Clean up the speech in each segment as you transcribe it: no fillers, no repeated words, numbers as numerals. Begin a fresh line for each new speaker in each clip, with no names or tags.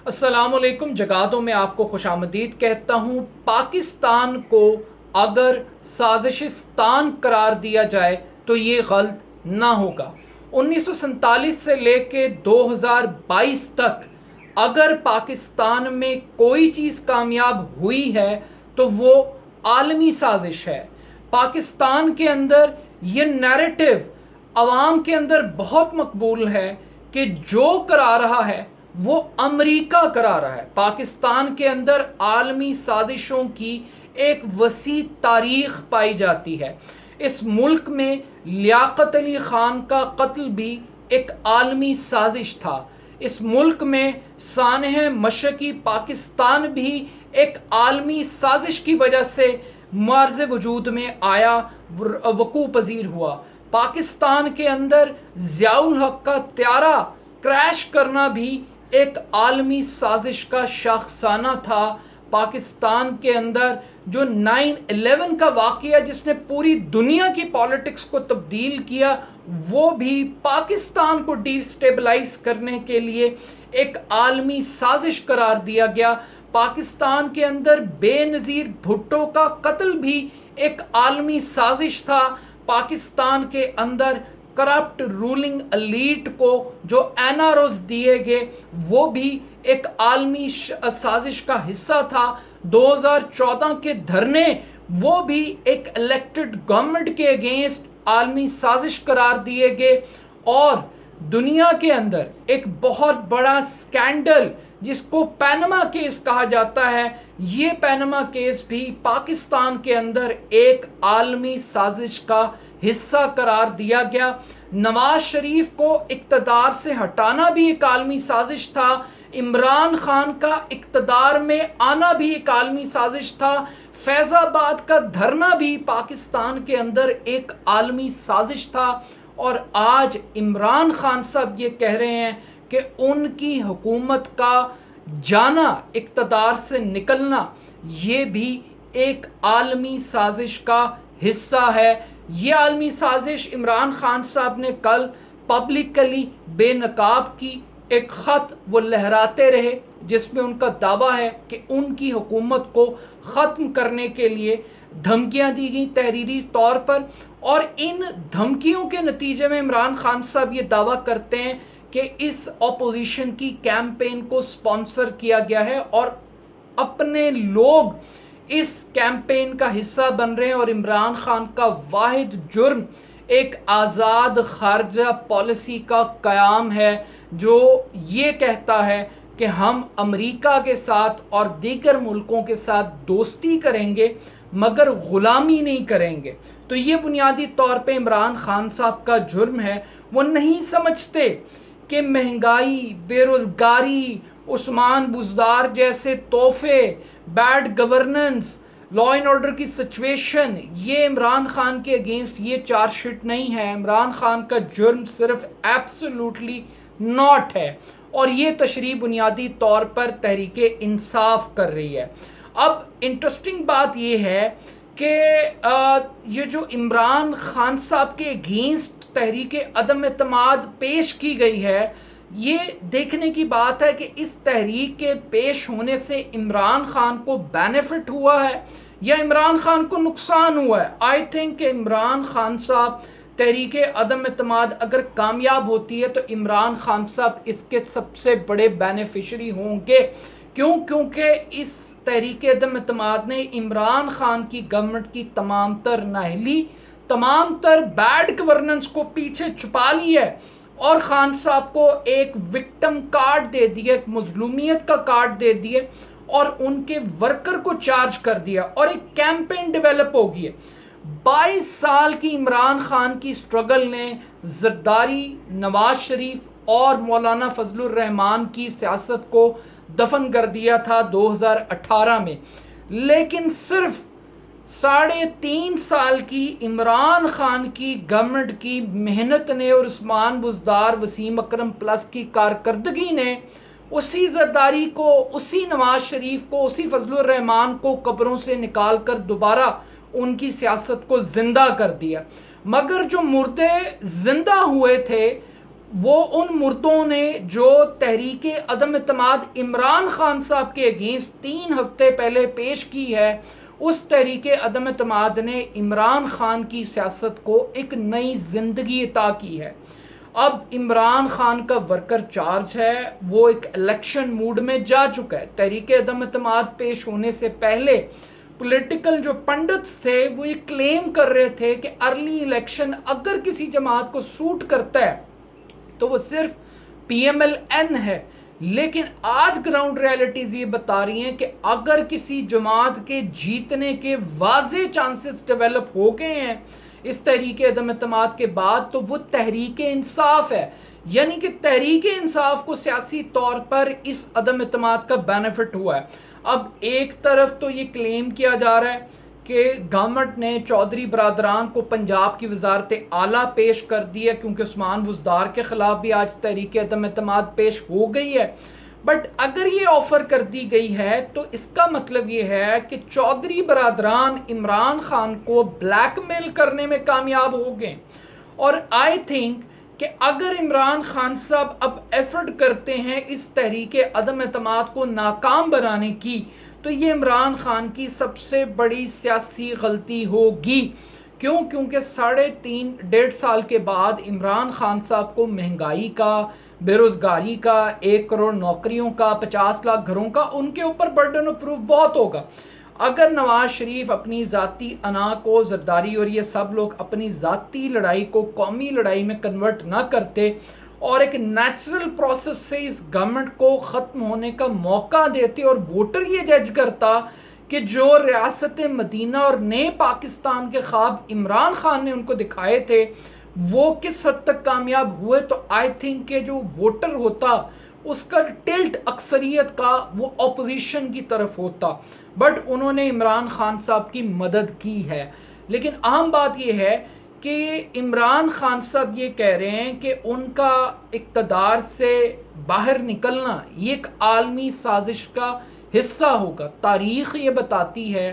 السلام علیکم، جگاتوں میں آپ کو خوش آمدید کہتا ہوں۔ پاکستان کو اگر سازشستان قرار دیا جائے تو یہ غلط نہ ہوگا۔ 1947 سے لے کے 2022 تک اگر پاکستان میں کوئی چیز کامیاب ہوئی ہے تو وہ عالمی سازش ہے۔ پاکستان کے اندر یہ نیریٹو عوام کے اندر بہت مقبول ہے کہ جو کرا رہا ہے وہ امریکہ کرا رہا ہے۔ پاکستان کے اندر عالمی سازشوں کی ایک وسیع تاریخ پائی جاتی ہے۔ اس ملک میں لیاقت علی خان کا قتل بھی ایک عالمی سازش تھا۔ اس ملک میں سانحہ مشرقی پاکستان بھی ایک عالمی سازش کی وجہ سے معرض وجود میں آیا، وقوع پذیر ہوا۔ پاکستان کے اندر ضیاء الحق کا طیارہ کریش کرنا بھی ایک عالمی سازش کا شاخسانہ تھا۔ پاکستان کے اندر جو 9/11 کا واقعہ جس نے پوری دنیا کی پالیٹکس کو تبدیل کیا، وہ بھی پاکستان کو ڈی سٹیبلائز کرنے کے لیے ایک عالمی سازش قرار دیا گیا۔ پاکستان کے اندر بے نظیر بھٹو کا قتل بھی ایک عالمی سازش تھا۔ پاکستان کے اندر کرپٹ رولنگ الیٹ کو جو این آر اوز دیے گئے وہ بھی ایک عالمی سازش کا حصہ تھا۔ 2014 کے دھرنے وہ بھی ایک الیکٹڈ گورنمنٹ کے اگینسٹ عالمی سازش قرار دیے گئے۔ اور دنیا کے اندر ایک بہت بڑا سکینڈل جس کو پینما کیس کہا جاتا ہے، یہ پینما کیس بھی پاکستان کے اندر ایک عالمی سازش کا حصہ قرار دیا گیا۔ نواز شریف کو اقتدار سے ہٹانا بھی ایک عالمی سازش تھا۔ عمران خان کا اقتدار میں آنا بھی ایک عالمی سازش تھا۔ فیض آباد کا دھرنا بھی پاکستان کے اندر ایک عالمی سازش تھا۔ اور آج عمران خان صاحب یہ کہہ رہے ہیں کہ ان کی حکومت کا جانا، اقتدار سے نکلنا، یہ بھی ایک عالمی سازش کا حصہ ہے۔ یہ عالمی سازش عمران خان صاحب نے کل پبلکلی بے نقاب کی ایک خط وہ لہراتے رہے جس میں ان کا دعویٰ ہے کہ ان کی حکومت کو ختم کرنے کے لیے دھمکیاں دی گئیں تحریری طور پر، اور ان دھمکیوں کے نتیجے میں عمران خان صاحب یہ دعویٰ کرتے ہیں کہ اس اپوزیشن کی کیمپین کو سپانسر کیا گیا ہے اور اپنے لوگ اس کیمپین کا حصہ بن رہے ہیں۔ اور عمران خان کا واحد جرم ایک آزاد خارجہ پالیسی کا قیام ہے جو یہ کہتا ہے کہ ہم امریکہ کے ساتھ اور دیگر ملکوں کے ساتھ دوستی کریں گے مگر غلامی نہیں کریں گے۔ تو یہ بنیادی طور پہ عمران خان صاحب کا جرم ہے۔ وہ نہیں سمجھتے کہ مہنگائی، بے روزگاری، عثمان بزدار جیسے تحفے، bad governance, law and order کی سچویشن، یہ عمران خان کے اگینسٹ یہ چارج شیٹ نہیں ہے۔ عمران خان کا جرم صرف ایبسولوٹلی ناٹ ہے، اور یہ تشریح بنیادی طور پر تحریک انصاف کر رہی ہے۔ اب انٹرسٹنگ بات یہ ہے کہ یہ جو عمران خان صاحب کے اگینسٹ تحریک عدم اعتماد پیش کی گئی ہے، یہ دیکھنے کی بات ہے کہ اس تحریک کے پیش ہونے سے عمران خان کو بینیفٹ ہوا ہے یا عمران خان کو نقصان ہوا ہے۔ آئی تھنک کہ عمران خان صاحب تحریک عدم اعتماد اگر کامیاب ہوتی ہے تو عمران خان صاحب اس کے سب سے بڑے بینیفیشری ہوں گے۔ کیونکہ اس تحریک عدم اعتماد نے عمران خان کی گورنمنٹ کی تمام تر نااہلی، تمام تر بیڈ گورننس کو پیچھے چھپا لی ہے، اور خان صاحب کو ایک وکٹم کارڈ دے دیا، ایک مظلومیت کا کارڈ دے دیا، اور ان کے ورکر کو چارج کر دیا، اور ایک کیمپین ڈیولپ ہو گئی ہے۔ 22 سال کی عمران خان کی سٹرگل نے زرداری، نواز شریف اور مولانا فضل الرحمان کی سیاست کو دفن کر دیا تھا 2018 میں، لیکن صرف 3.5 سال کی عمران خان کی گورنمنٹ کی محنت نے اور عثمان بزدار، وسیم اکرم پلس کی کارکردگی نے اسی زرداری کو، اسی نواز شریف کو، اسی فضل الرحمان کو قبروں سے نکال کر دوبارہ ان کی سیاست کو زندہ کر دیا۔ مگر جو مردے زندہ ہوئے تھے وہ ان مردوں نے جو تحریک عدم اعتماد عمران خان صاحب کے اگینسٹ 3 ہفتے پہلے پیش کی ہے، اس تحریک عدم اعتماد نے عمران خان کی سیاست کو ایک نئی زندگی عطا کی ہے۔ اب عمران خان کا ورکر چارج ہے، وہ ایک الیکشن موڈ میں جا چکا ہے۔ تحریک عدم اعتماد پیش ہونے سے پہلے پولیٹیکل جو پنڈتس تھے وہ یہ کلیم کر رہے تھے کہ ارلی الیکشن اگر کسی جماعت کو سوٹ کرتا ہے تو وہ صرف پی ایم ایل این ہے، لیکن آج گراؤنڈ ریالٹیز یہ بتا رہی ہیں کہ اگر کسی جماعت کے جیتنے کے واضح چانسز ڈیولپ ہو گئے ہیں اس تحریک عدم اعتماد کے بعد، تو وہ تحریک انصاف ہے۔ یعنی کہ تحریک انصاف کو سیاسی طور پر اس عدم اعتماد کا بینیفٹ ہوا ہے۔ اب ایک طرف تو یہ کلیم کیا جا رہا ہے کہ گورنمنٹ نے چودھری برادران کو پنجاب کی وزارت اعلیٰ پیش کر دی ہے، کیونکہ عثمان بزدار کے خلاف بھی آج تحریک عدم اعتماد پیش ہو گئی ہے۔ بٹ اگر یہ آفر کر دی گئی ہے تو اس کا مطلب یہ ہے کہ چودھری برادران عمران خان کو بلیک میل کرنے میں کامیاب ہو گئے، اور آئی تھنک کہ اگر عمران خان صاحب اب ایفرٹ کرتے ہیں اس تحریک عدم اعتماد کو ناکام بنانے کی، تو یہ عمران خان کی سب سے بڑی سیاسی غلطی ہوگی۔ کیونکہ 3.5 سال کے بعد عمران خان صاحب کو مہنگائی کا، بے روزگاری کا، 1 کروڑ نوکریوں کا، 50 لاکھ گھروں کا، ان کے اوپر برڈن آف پروف بہت ہوگا۔ اگر نواز شریف اپنی ذاتی انا کو، زرداری اور یہ سب لوگ اپنی ذاتی لڑائی کو قومی لڑائی میں کنورٹ نہ کرتے اور ایک نیچرل پروسیس سے اس گورنمنٹ کو ختم ہونے کا موقع دیتے، اور ووٹر یہ جج کرتا کہ جو ریاست مدینہ اور نئے پاکستان کے خواب عمران خان نے ان کو دکھائے تھے وہ کس حد تک کامیاب ہوئے، تو آئی تھنک کہ جو ووٹر ہوتا اس کا ٹلٹ اکثریت کا وہ اپوزیشن کی طرف ہوتا۔ بٹ انہوں نے عمران خان صاحب کی مدد کی ہے۔ لیکن اہم بات یہ ہے کہ عمران خان صاحب یہ کہہ رہے ہیں کہ ان کا اقتدار سے باہر نکلنا یہ ایک عالمی سازش کا حصہ ہوگا۔ تاریخ یہ بتاتی ہے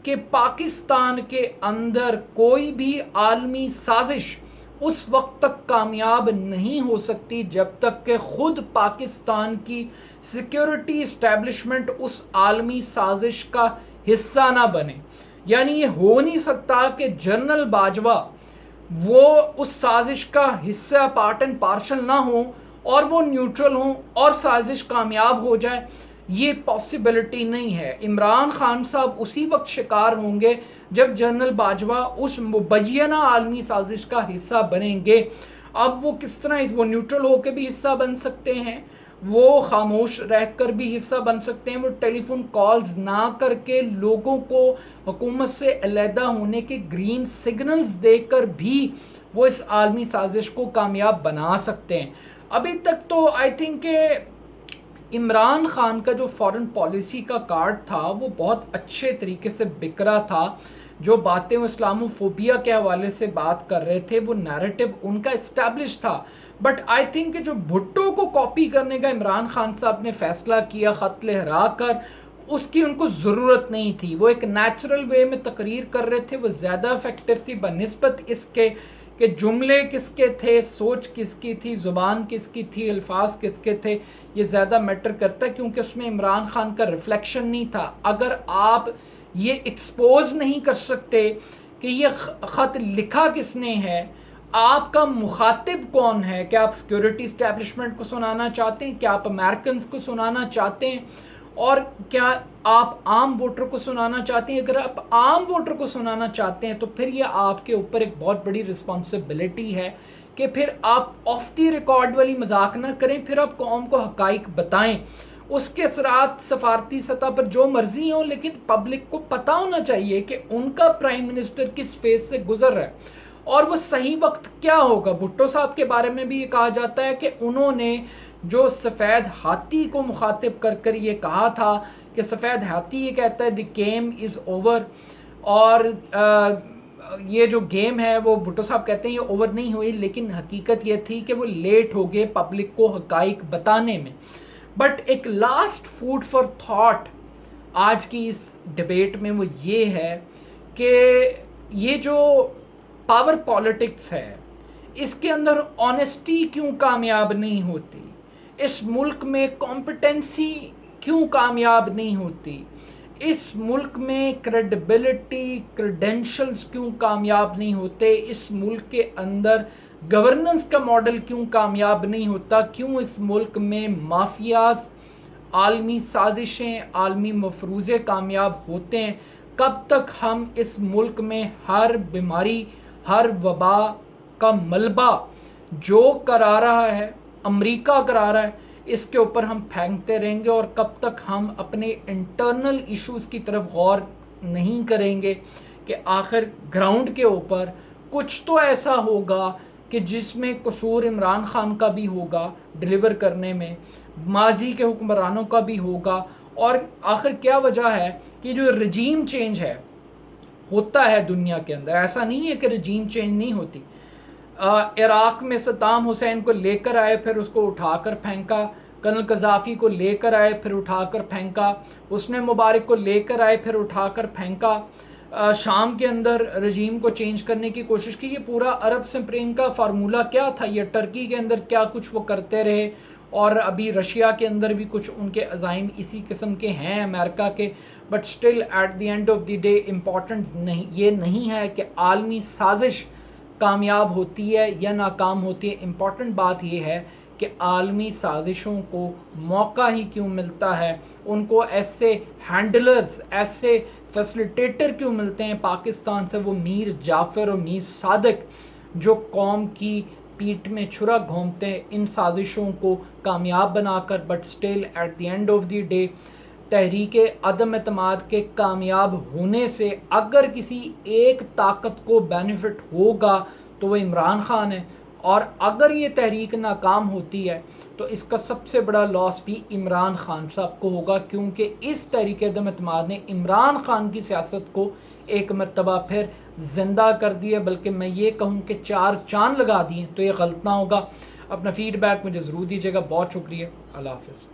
کہ پاکستان کے اندر کوئی بھی عالمی سازش اس وقت تک کامیاب نہیں ہو سکتی جب تک کہ خود پاکستان کی سیکیورٹی اسٹیبلشمنٹ اس عالمی سازش کا حصہ نہ بنے۔ یعنی یہ ہو نہیں سکتا کہ جنرل باجوہ وہ اس سازش کا حصہ پارٹ اینڈ پارشل نہ ہوں اور وہ نیوٹرل ہوں اور سازش کامیاب ہو جائے، یہ پاسبلٹی نہیں ہے۔ عمران خان صاحب اسی وقت شکار ہوں گے جب جنرل باجوہ اس مبینہ عالمی سازش کا حصہ بنیں گے۔ اب وہ کس طرح وہ نیوٹرل ہو کے بھی حصہ بن سکتے ہیں، وہ خاموش رہ کر بھی حصہ بن سکتے ہیں، وہ ٹیلی فون کالز نہ کر کے لوگوں کو حکومت سے علیحدہ ہونے کے گرین سگنلز دے کر بھی وہ اس عالمی سازش کو کامیاب بنا سکتے ہیں۔ ابھی تک تو آئی تھنک کہ عمران خان کا جو فارن پالیسی کا کارڈ تھا وہ بہت اچھے طریقے سے بکھرا تھا۔ جو باتیں وہ اسلامو فوبیا کے حوالے سے بات کر رہے تھے وہ نیریٹو ان کا اسٹیبلش تھا۔ بٹ آئی تھنک کہ جو بھٹو کو کاپی کرنے کا عمران خان صاحب نے فیصلہ کیا خط لہرا کر، اس کی ان کو ضرورت نہیں تھی۔ وہ ایک نیچرل وے میں تقریر کر رہے تھے، وہ زیادہ افیکٹو تھی بنسبت اس کے کہ جملے کس کے تھے، سوچ کس کی تھی، زبان کس کی تھی، الفاظ کس کے تھے، یہ زیادہ میٹر کرتا ہے کیونکہ اس میں عمران خان کا ریفلیکشن نہیں تھا۔ اگر آپ یہ ایکسپوز نہیں کر سکتے کہ یہ خط لکھا کس نے ہے، آپ کا مخاطب کون ہے، کیا آپ سیکیورٹی اسٹیبلشمنٹ کو سنانا چاہتے ہیں، کیا آپ امریکنز کو سنانا چاہتے ہیں، اور کیا آپ عام ووٹر کو سنانا چاہتے ہیں؟ اگر آپ عام ووٹر کو سنانا چاہتے ہیں تو پھر یہ آپ کے اوپر ایک بہت بڑی رسپانسبلٹی ہے کہ پھر آپ آف دی ریکارڈ والی مذاق نہ کریں، پھر آپ قوم کو حقائق بتائیں۔ اس کے اثرات سفارتی سطح پر جو مرضی ہوں، لیکن پبلک کو پتہ ہونا چاہیے کہ ان کا پرائم منسٹر کس فیز سے گزر رہا ہے اور وہ صحیح وقت کیا ہوگا۔ بھٹو صاحب کے بارے میں بھی یہ کہا جاتا ہے کہ انہوں نے جو سفید ہاتھی کو مخاطب کر کر یہ کہا تھا کہ سفید ہاتھی یہ کہتا ہے دی گیم از اوور، اور یہ جو گیم ہے وہ بھٹو صاحب کہتے ہیں یہ اوور نہیں ہوئی، لیکن حقیقت یہ تھی کہ وہ لیٹ ہو گئے پبلک کو حقائق بتانے میں۔ بٹ ایک لاسٹ فوڈ فار تھاٹ آج کی اس ڈیبیٹ میں وہ یہ ہے کہ یہ جو پاور پالیٹکس ہے اس کے اندر آنیسٹی کیوں کامیاب نہیں ہوتی؟ اس ملک میں کمپٹنسی کیوں کامیاب نہیں ہوتی؟ اس ملک میں کریڈیبلٹی کریڈینشلز کیوں کامیاب نہیں ہوتے؟ اس ملک کے اندر گورننس کا ماڈل کیوں کامیاب نہیں ہوتا؟ کیوں اس ملک میں مافیاز، عالمی سازشیں، عالمی مفروضے کامیاب ہوتے ہیں؟ کب تک ہم اس ملک میں ہر بیماری، ہر وبا کا ملبہ جو کرا رہا ہے امریکہ کرا رہا ہے، اس کے اوپر ہم پھینکتے رہیں گے؟ اور کب تک ہم اپنے انٹرنل ایشوز کی طرف غور نہیں کریں گے کہ آخر گراؤنڈ کے اوپر کچھ تو ایسا ہوگا کہ جس میں قصور عمران خان کا بھی ہوگا ڈیلیور کرنے میں، ماضی کے حکمرانوں کا بھی ہوگا؟ اور آخر کیا وجہ ہے کہ جو رجیم چینج ہے ہوتا ہے دنیا کے اندر، ایسا نہیں ہے کہ رجیم چینج نہیں ہوتی۔ عراق میں صدام حسین کو لے کر آئے، پھر اس کو اٹھا کر پھینکا، کرنل قذافی کو لے کر آئے، پھر اٹھا کر پھینکا، حسنی مبارک کو لے کر آئے، پھر اٹھا کر پھینکا، شام کے اندر رجیم کو چینج کرنے کی کوشش کی۔ یہ پورا عرب سپرنگ کا فارمولہ کیا تھا؟ یہ ٹرکی کے اندر کیا کچھ وہ کرتے رہے، اور ابھی رشیا کے اندر بھی کچھ ان کے عزائم اسی قسم کے ہیں، امریکہ کے، but still at the end of the day important یہ نہیں ہے کہ عالمی سازش کامیاب ہوتی ہے یا ناکام ہوتی ہے۔ امپورٹنٹ بات یہ ہے کہ عالمی سازشوں کو موقع ہی کیوں ملتا ہے، ان کو ایسے ہینڈلرز، ایسے فیسلیٹیٹر کیوں ملتے ہیں پاکستان سے، وہ میر جعفر اور میر صادق، جو قوم کی پیٹھ میں چھرا گھونپتے ہیں ان سازشوں کو کامیاب بنا کر، but still at the end of the day تحریک عدم اعتماد کے کامیاب ہونے سے اگر کسی ایک طاقت کو بینیفٹ ہوگا تو وہ عمران خان ہے، اور اگر یہ تحریک ناکام ہوتی ہے تو اس کا سب سے بڑا لاس بھی عمران خان صاحب کو ہوگا، کیونکہ اس تحریک عدم اعتماد نے عمران خان کی سیاست کو ایک مرتبہ پھر زندہ کر دیا، بلکہ میں یہ کہوں کہ 4 چاند لگا دیے، تو یہ غلط نہ ہوگا۔ اپنا فیڈ بیک مجھے ضرور دیجیے گا۔ بہت شکریہ، اللہ حافظ۔